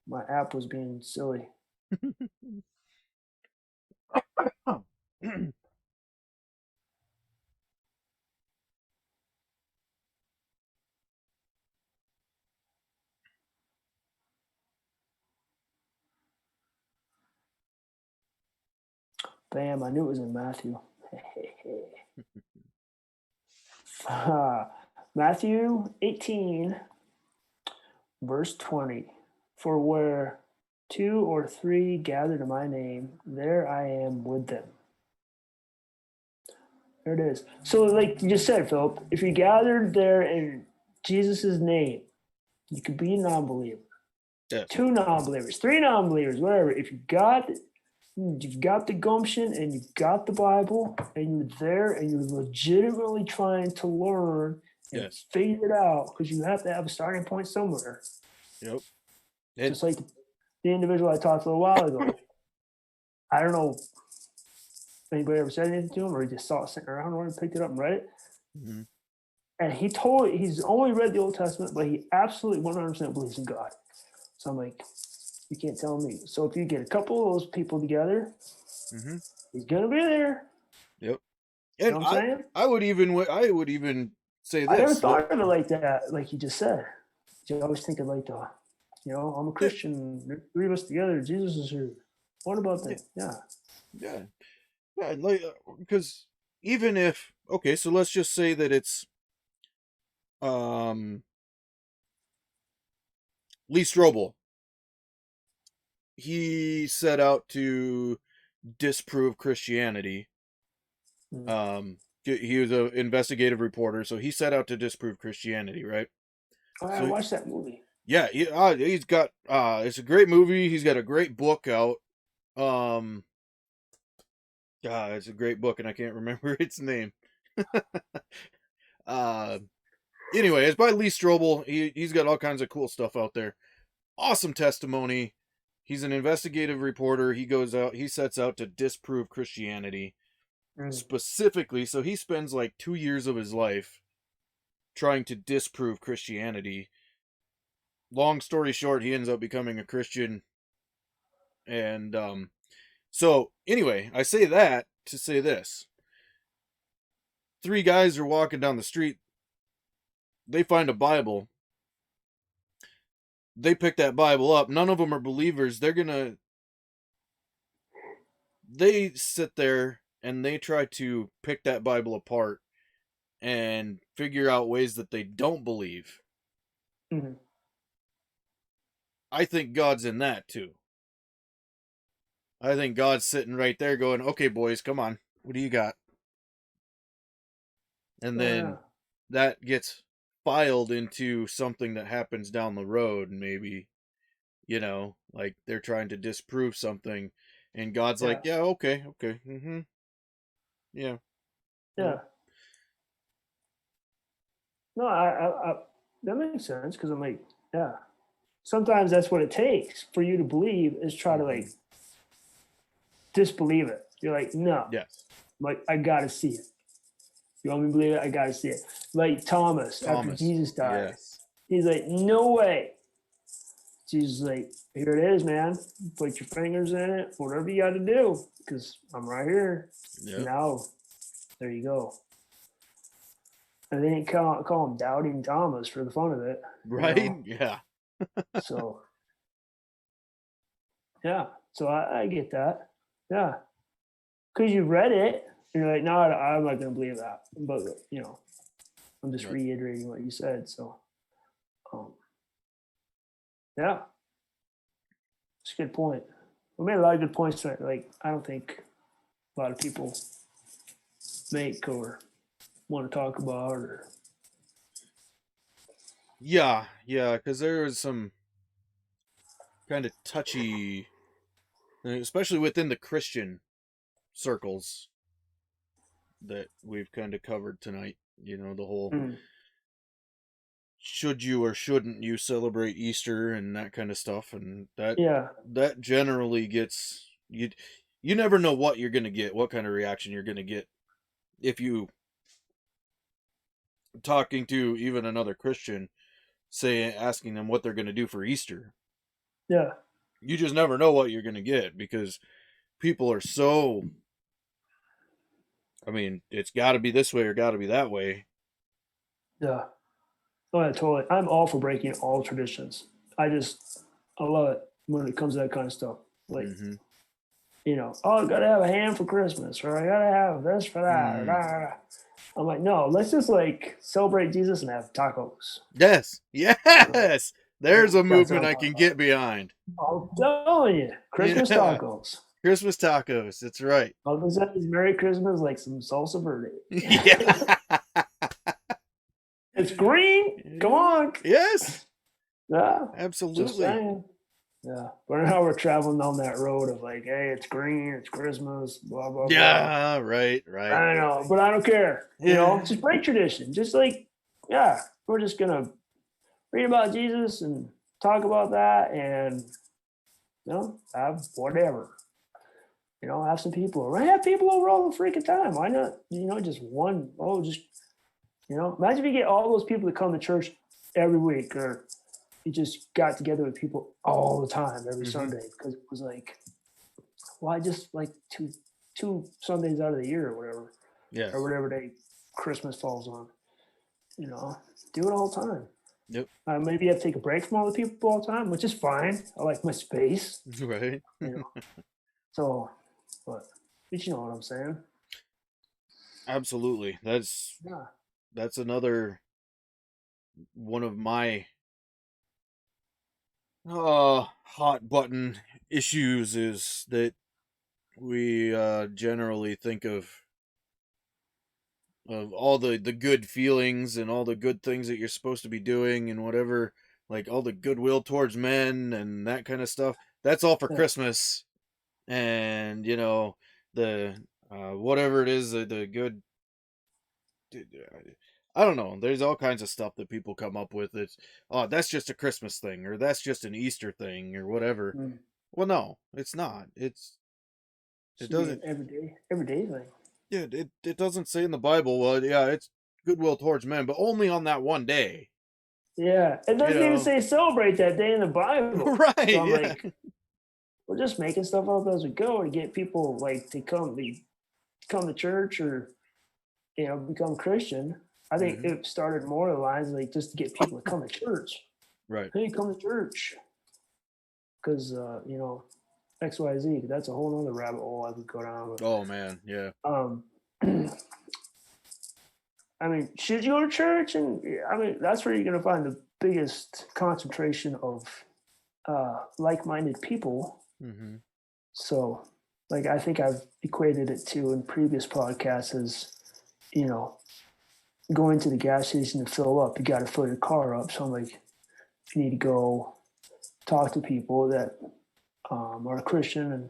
My app was being silly. Bam, I knew it was in Matthew. Matthew 18, verse 20. For where two or three gathered in my name, there I am with them. There it is. So, like you just said, Philip, if you gathered there in Jesus' name, you could be a non-believer. Yes. Two non-believers, three non-believers, whatever. If you've got the gumption and you've got the Bible and you're there and you're legitimately trying to learn and figure it out, because you have to have a starting point somewhere. Yep. Just like the individual I talked to a little while ago. I don't know if anybody ever said anything to him, or he just saw it sitting around or he picked it up and read it. Mm-hmm. And he's only read the Old Testament, but he absolutely 100% believes in God. So I'm like, you can't tell me. So if you get a couple of those people together, mm-hmm. he's gonna be there. Yep. And you know what I'm saying? I would even say this. I never thought of it like that, like you just said. I was thinking like I'm a Christian. Yeah. Three of us together. Jesus is here. What about that? Yeah. Like, because even if so let's just say that it's Lee Strobel. He set out to disprove Christianity. Mm. He was an investigative reporter, so he set out to disprove Christianity, right? I watched that movie. Yeah, he's got it's a great movie. He's got a great book out. It's a great book, and I can't remember its name. Anyway, it's by Lee Strobel. He's got all kinds of cool stuff out there. Awesome testimony. He's an investigative reporter. He sets out to disprove Christianity. Specifically, so he spends like 2 years of his life trying to disprove Christianity. Long story short, he ends up becoming a Christian. And so anyway, I say that to say this. 3 guys are walking down the street. They find a Bible. They pick that Bible up. None of them are believers. They sit there and they try to pick that Bible apart and figure out ways that they don't believe. Mm-hmm. I think God's in that too. I think God's sitting right there going, okay, boys, come on. What do you got? And then that gets filed into something that happens down the road, maybe, like they're trying to disprove something, and God's like, yeah, okay. Mm-hmm. Yeah. No, I that makes sense, because I'm like, sometimes that's what it takes for you to believe, is try to like disbelieve it. You're like, no. Yes. I'm like, I gotta see it. You want me to believe it? I gotta see it. Like Thomas, after Jesus died, yes. he's like, no way. Jesus is like, here it is, man. Put your fingers in it, whatever you got to do, because I'm right here. Yep. Now, there you go. And they didn't call him Doubting Thomas for the fun of it. Right? You know? Yeah. So, yeah. So I get that. Yeah. Because you read it, and you're like, no, I'm not going to believe that. But, you know, I'm just reiterating what you said. So, yeah. It's a good point. We made a lot of good points tonight. Like, I don't think a lot of people make or want to talk about or. Yeah, because there was some kind of touchy, especially within the Christian circles that we've kind of covered tonight. You know, the whole should you or shouldn't you celebrate Easter and that kind of stuff, and that generally gets you never know what you're gonna get, what kind of reaction you're gonna get if you talking to even another Christian, asking them what they're gonna do for Easter. Yeah. You just never know what you're gonna get because people are so, I mean, it's got to be this way or got to be that way. Yeah. Oh, yeah, totally. I'm all for breaking all traditions. I love it when it comes to that kind of stuff. Like, you know, I got to have a ham for Christmas, or I got to have this for that. I'm like, no, let's just like celebrate Jesus and have tacos. Yes. There's a movement I can get behind. I'm telling you, Christmas tacos. Christmas tacos. That's right. All of a sudden, Merry Christmas, like some salsa verde. Yeah. It's green. Come on. Yes. Yeah. Absolutely. Yeah. But now we're traveling down that road of like, hey, it's green, it's Christmas, blah, blah, yeah, blah. Right. I know, but I don't care. You know, just break tradition. Just like, yeah, we're just going to read about Jesus and talk about that and, you know, have whatever. You know, have some people over. I have people over all the freaking time. Why not, you know, just one, you know, imagine if you get all those people that come to church every week, or you just got together with people all the time every Sunday, because it was like, why just like two Sundays out of the year or whatever, or whatever day Christmas falls on, you know, do it all the time. Yep. Maybe you have to take a break from all the people all the time, which is fine. I like my space. Right. You know, so, but you know what I'm saying? Absolutely. That's another one of my hot button issues, is that we generally think of all the good feelings and all the good things that you're supposed to be doing and whatever, like all the goodwill towards men and that kind of stuff. That's all for Christmas. And, you know, the whatever it is, the good, I don't know. There's all kinds of stuff that people come up with. It's, that's just a Christmas thing, or that's just an Easter thing, or whatever. Well, no, it's not. It doesn't everyday thing. Yeah, it doesn't say in the Bible. Well, yeah, it's goodwill towards men, but only on that one day. Yeah, it doesn't even say celebrate that day in the Bible. Right. So I'm like, we're just making stuff up as we go to get people like to come to church, or, you know, become Christian. I think it started more of the lines like just to get people to come to church. Right. Hey, come to church. Because, you know, XYZ, that's a whole other rabbit hole I could go down. But, oh, man, yeah. I mean, should you go to church? And I mean, that's where you're going to find the biggest concentration of like-minded people. So, like, I think I've equated it to in previous podcasts as, you know, going to the gas station to fill up, you got to fill your car up. So I'm like, you need to go talk to people that are Christian and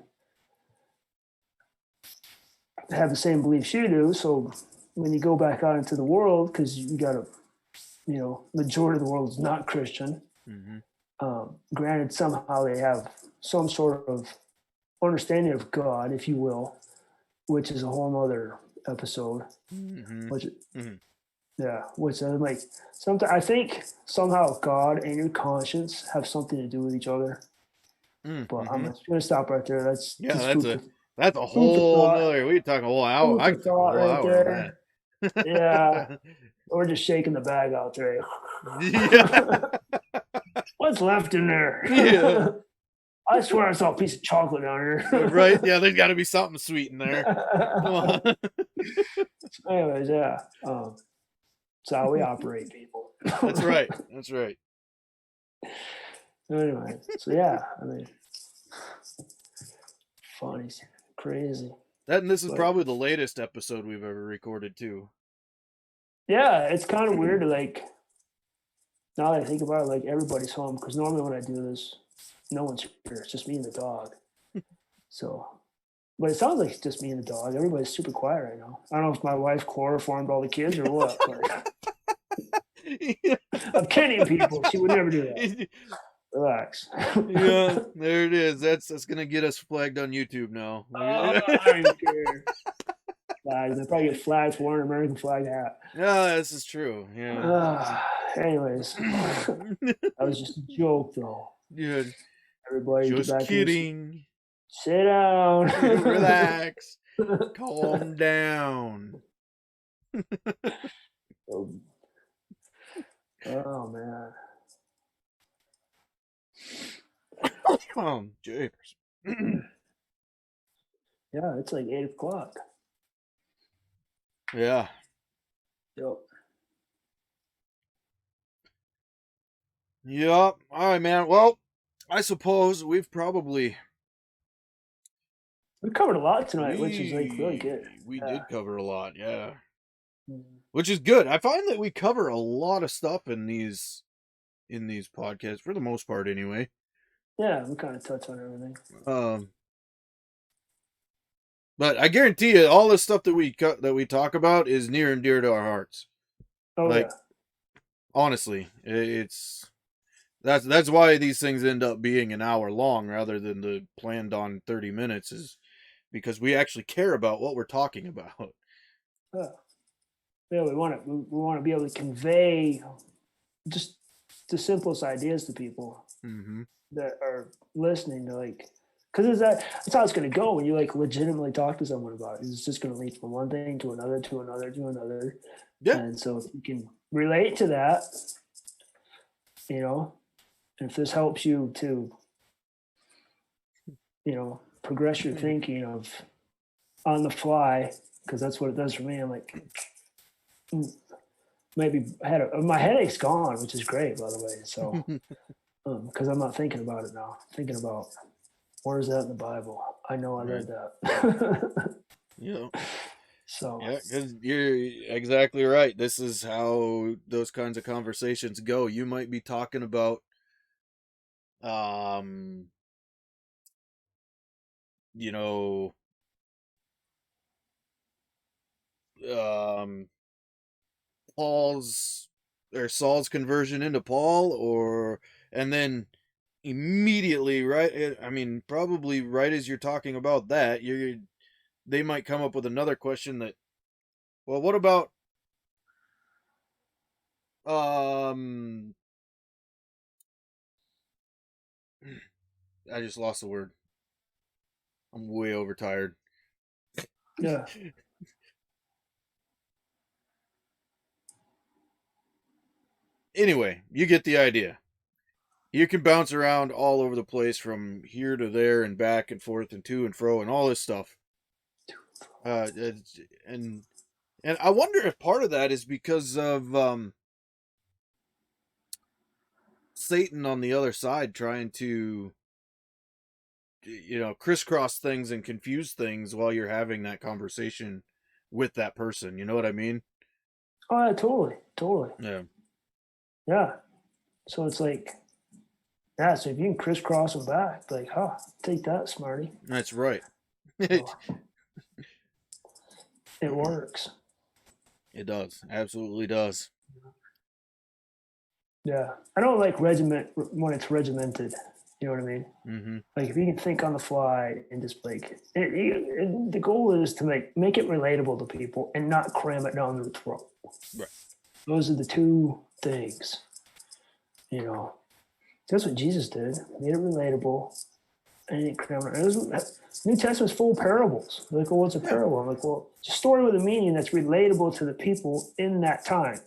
have the same beliefs you do. So when you go back out into the world, because you got to, you know, majority of the world is not Christian. Granted, somehow they have some sort of understanding of God, if you will, which is a whole other episode. Which, yeah, which I'm like, sometimes I think somehow God and your conscience have something to do with each other. But I'm gonna stop right there. That's that's a whole nother. We're talking a whole hour. I could talk a whole right hour there. on that. Yeah, we're just shaking the bag out there. Yeah. What's left in there? Yeah. I swear I saw a piece of chocolate down here. Right? Yeah, there's got to be something sweet in there. Come on. Anyways, yeah. That's how we operate, people. That's right. That's right. Anyway, so yeah, I mean, funny, crazy. This is probably the latest episode we've ever recorded too. Yeah, it's kind of weird to like. Now that I think about it, like everybody's home because normally when I do this, no one's here. It's just me and the dog. So, but it sounds like it's just me and the dog. Everybody's super quiet right now. I don't know if my wife chloroformed all the kids or what. But I'm kidding, people. She would never do that. Relax. Yeah, there it is. That's gonna get us flagged on YouTube now. I don't care. Flags. They probably get flagged for wearing an American flag hat. Yeah, this is true. Yeah. Anyways, that was just a joke, though. Yeah. Everybody, just kidding. Sit down. Relax. Calm down. Oh man. Japers. Yeah, it's like 8 o'clock. Yeah. Yep. Yep. All right, man. Well, I suppose we covered a lot tonight, which is like really good. We did cover a lot, yeah. Which is good. I find that we cover a lot of stuff in these podcasts for the most part, anyway. Yeah, we kind of touch on everything. But I guarantee you, all the stuff that we talk about is near and dear to our hearts. Oh, like, honestly, that's why these things end up being an hour long rather than the planned on 30 minutes, is because we actually care about what we're talking about. Yeah, we want to be able to convey just the simplest ideas to people that are listening to, like, because that's how it's going to go when you like legitimately talk to someone about it. It's just going to lead from one thing to another, to another, to another. Yeah. And so if you can relate to that, you know, and if this helps you to, you know, progress your thinking of on the fly, because that's what it does for me. I'm like, maybe my headache's gone, which is great, by the way. So, because I'm not thinking about it now. I'm thinking about, where is that in the Bible? I know I read that. Yeah. So. Yeah, because you're exactly right. This is how those kinds of conversations go. You might be talking about, you know, Saul's conversion into Paul, and then immediately, right? I mean, probably right as you're talking about that, they might come up with another question that, well, what about I just lost the word. I'm way overtired. Yeah. Anyway, you get the idea. You can bounce around all over the place from here to there and back and forth and to and fro and all this stuff. And I wonder if part of that is because of Satan on the other side trying to, you know, crisscross things and confuse things while you're having that conversation with that person. You know what I mean? Oh, yeah, totally. Yeah. Yeah. So it's like, yeah, so if you can crisscross them back, like, take that, smarty. That's right. So, it works. It does. Absolutely does. Yeah. I don't like regiment when it's regimented. You know what I mean? Mm-hmm. Like if you can think on the fly and just like the goal is to make it relatable to people and not cram it down their throat. Right. Those are the two things. You know, that's what Jesus did. Made it relatable. And he didn't cram it. New Testament's full of parables. Like, well, what's a parable? I'm like, well, it's a story with a meaning that's relatable to the people in that time.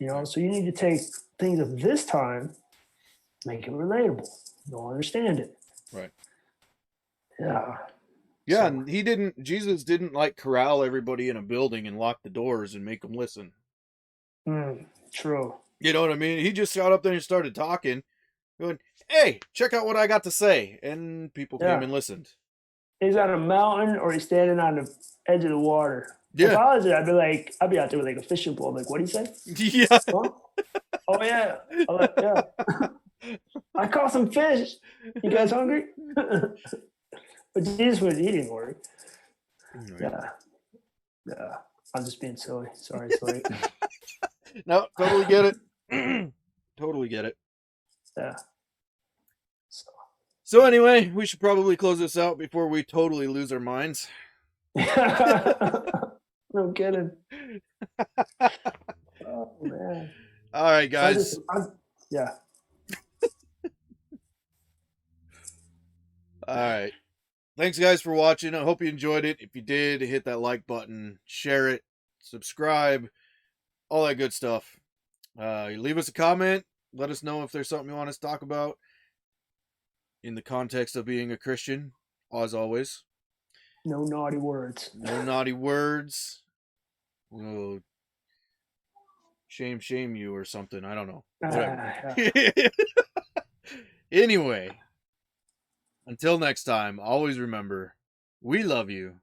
You know, so you need to take things of this time, make it relatable. They'll understand it. Right. Yeah. Yeah, and Jesus didn't like corral everybody in a building and lock the doors and make them listen. True. You know what I mean? He just got up there and started talking, going, "Hey, check out what I got to say," and people came and listened. He's on a mountain or he's standing on the edge of the water. Yeah. If I was there, I'd be out there with like a fishing pole. I'm like, what do you say? Yeah. Huh? Oh yeah. I'm like, yeah. I caught some fish. You guys hungry? But Jesus he didn't worry. Yeah. Yeah. I'm just being silly. Sorry. No, totally get it. Totally get it. Yeah. So anyway, we should probably close this out before we totally lose our minds. No kidding. Oh man. All right, guys. Yeah. All right. Thanks, guys, for watching. I hope you enjoyed it. If you did, hit that like button, share it, subscribe, all that good stuff. Leave us a comment. Let us know if there's something you want us to talk about in the context of being a Christian, as always. No naughty words. No naughty words. Oh, shame you or something. I don't know. Whatever. Anyway, until next time, always remember, we love you.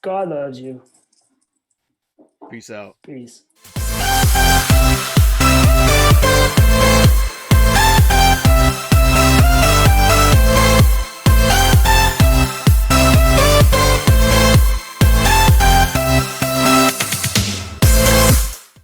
God loves you. Peace out. Peace.